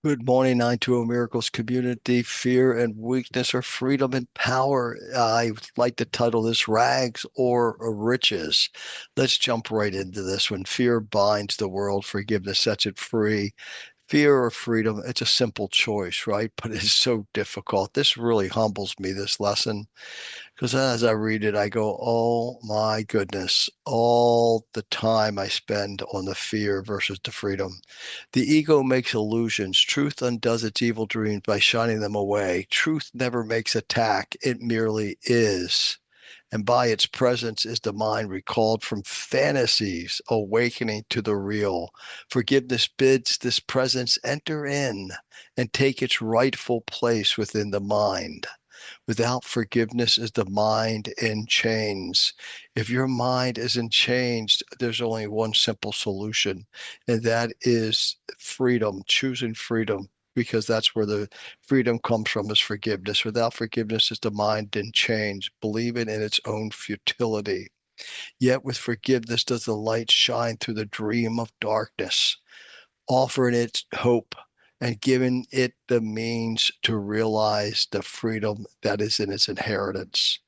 Good morning, 920 Miracles community. Fear and weakness or freedom and power. I like to title this Rags or Riches. Let's jump right into this. When fear binds the world, forgiveness sets it free. Fear or freedom, it's a simple choice, right? But it's so difficult. This really humbles me, this lesson. Because as I read it, I go, oh my goodness, all the time I spend on the fear versus the freedom. The ego makes illusions. Truth undoes its evil dreams by shining them away. Truth never makes attack, it merely is. And by its presence is the mind recalled from fantasies, awakening to the real. Forgiveness bids this presence enter in and take its rightful place within the mind. Without forgiveness is the mind in chains. If your mind isn't changed, there's only one simple solution, and that is freedom, choosing freedom, because that's where the freedom comes from is forgiveness. Without forgiveness is the mind in chains, believing in its own futility. Yet with forgiveness does the light shine through the dream of darkness, offering it hope and giving it the means to realize the freedom that is in its inheritance.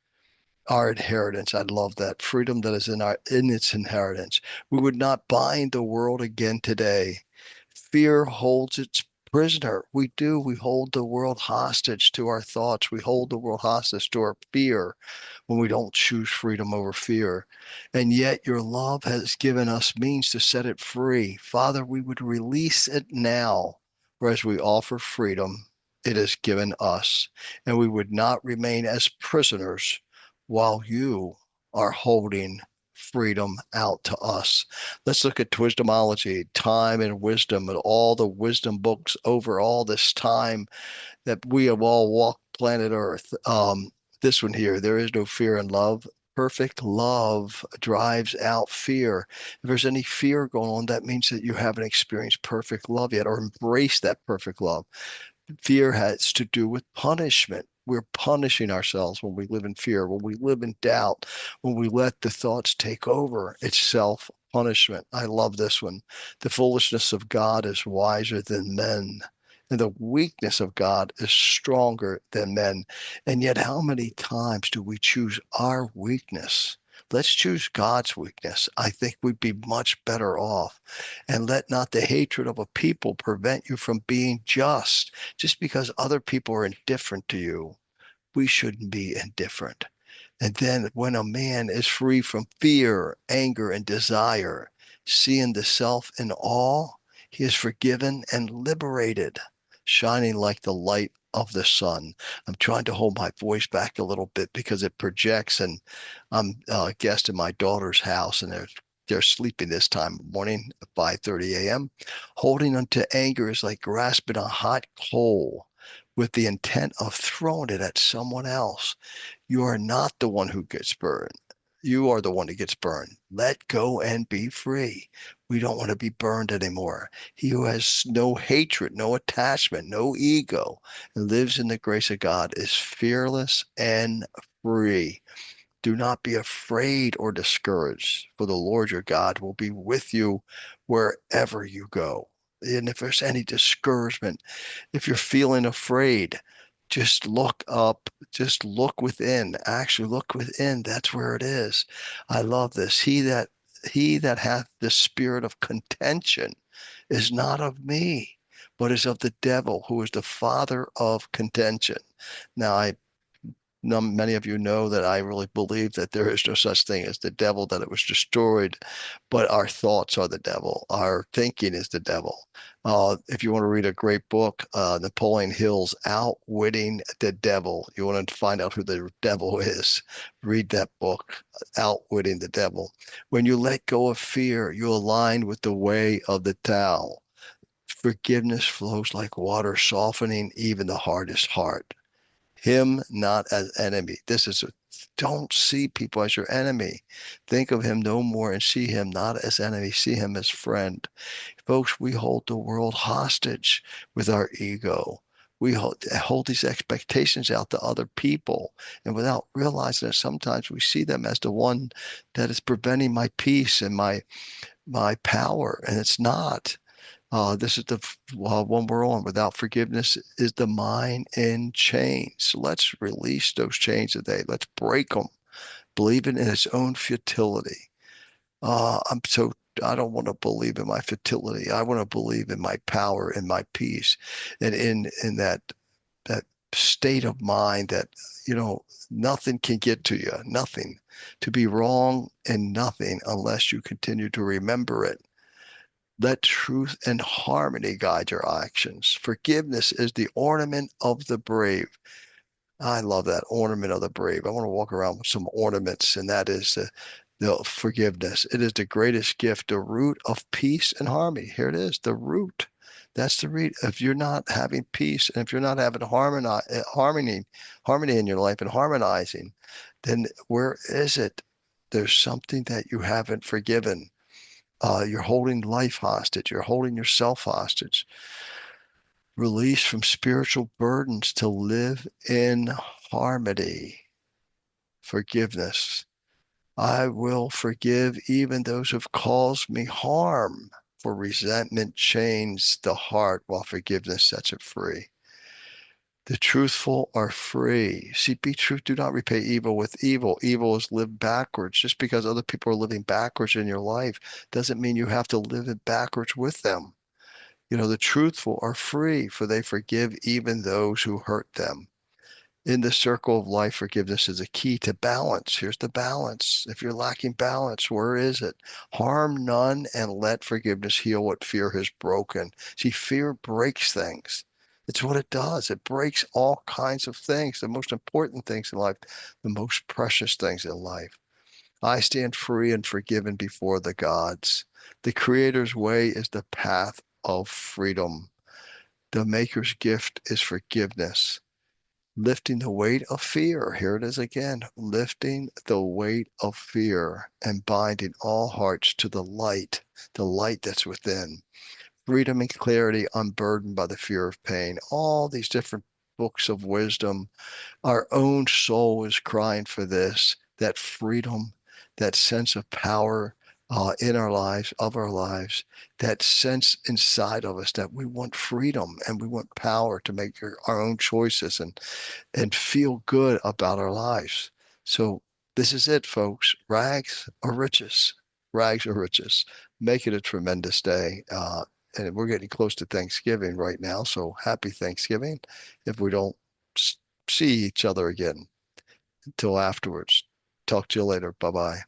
Our inheritance. I love that freedom that is in its inheritance. We would not bind the world again today. Fear holds its prisoner. We do. We hold the world hostage to our thoughts. We hold the world hostage to our fear when we don't choose freedom over fear. And yet your love has given us means to set it free. Father, we would release it now, whereas we offer freedom, it is given us. And we would not remain as prisoners while you are holding freedom out to us. Let's look at wisdomology, time and wisdom, and all the wisdom books over all this time that we have all walked planet Earth. This one here, there is no fear in love. Perfect love drives out fear. If there's any fear going on, that means that you haven't experienced perfect love yet or embraced that perfect love. Fear has to do with punishment. We're punishing ourselves when we live in fear, when we live in doubt, when we let the thoughts take over. It's self-punishment. I love this one. The foolishness of God is wiser than men, and the weakness of God is stronger than men. And yet, how many times do we choose our weakness? Let's choose God's weakness. I think we'd be much better off. And let not the hatred of a people prevent you from being just. Just because other people are indifferent to you, we shouldn't be indifferent. And then when a man is free from fear, anger, and desire, seeing the self in all, he is forgiven and liberated, shining like the light of the sun. I'm trying to hold my voice back a little bit because it projects, and I'm a guest in my daughter's house, and they're sleeping this time of morning at 5:30 a.m. Holding onto anger is like grasping a hot coal with the intent of throwing it at someone else. You are not the one who gets burned. You are the one who gets burned. Let go and be free. We don't want to be burned anymore. He who has no hatred, no attachment, no ego, and lives in the grace of God is fearless and free. Do not be afraid or discouraged, for the Lord your God will be with you wherever you go. And if there's any discouragement, if you're feeling afraid, just look up, just look within. Actually, look within. That's where it is. I love this. He that hath the spirit of contention is not of me, but is of the devil, who is the father of contention. Now, I many of you know that I really believe that there is no such thing as the devil, that it was destroyed, but our thoughts are the devil. Our thinking is the devil. If you want to read a great book, Napoleon Hill's Outwitting the Devil, you want to find out who the devil is, read that book, Outwitting the Devil. When you let go of fear, you align with the way of the Tao. Forgiveness flows like water, softening even the hardest heart. Him not as enemy. Don't see people as your enemy. Think of him no more and see him not as enemy. See him as friend. Folks, we hold the world hostage with our ego. We hold these expectations out to other people, and without realizing that sometimes we see them as the one that is preventing my peace and my power, and it's not. This is the one we're on. Without forgiveness is the mind in chains. Let's release those chains today. Let's break them, believing in its own futility. I'm so I don't want to believe in my futility. I want to believe in my power and my peace, and in that state of mind that nothing can get to you, nothing. To be wrong and nothing unless you continue to remember it. Let truth and harmony guide your actions. Forgiveness is the ornament of the brave. I love that ornament of the brave. I want to walk around with some ornaments, and that is the forgiveness. It is the greatest gift, the root of peace and harmony. Here it is, the root. That's the root. If you're not having peace, and if you're not having harmony in your life and harmonizing, then where is it? There's something that you haven't forgiven. You're holding life hostage. You're holding yourself hostage. Release from spiritual burdens to live in harmony. Forgiveness. I will forgive even those who've caused me harm, for resentment chains the heart while forgiveness sets it free. The truthful are free. See, be truth, do not repay evil with evil. Evil is lived backwards. Just because other people are living backwards in your life doesn't mean you have to live it backwards with them. The truthful are free, for they forgive even those who hurt them. In the circle of life, forgiveness is a key to balance. Here's the balance. If you're lacking balance, where is it? Harm none and let forgiveness heal what fear has broken. See, fear breaks things. It's what it does. It breaks all kinds of things, the most important things in life, the most precious things in life. I stand free and forgiven before the gods. The Creator's way is the path of freedom. The Maker's gift is forgiveness. Lifting the weight of fear. Here it is again. Lifting the weight of fear and binding all hearts to the light that's within. Freedom and clarity unburdened by the fear of pain. All these different books of wisdom. Our own soul is crying for this, that freedom, that sense of power in our lives, of our lives, that sense inside of us that we want freedom and we want power to make our own choices and feel good about our lives. So this is it, folks. Rags or riches. Rags or riches. Make it a tremendous day. And we're getting close to Thanksgiving right now. So happy Thanksgiving if we don't see each other again until afterwards. Talk to you later. Bye bye.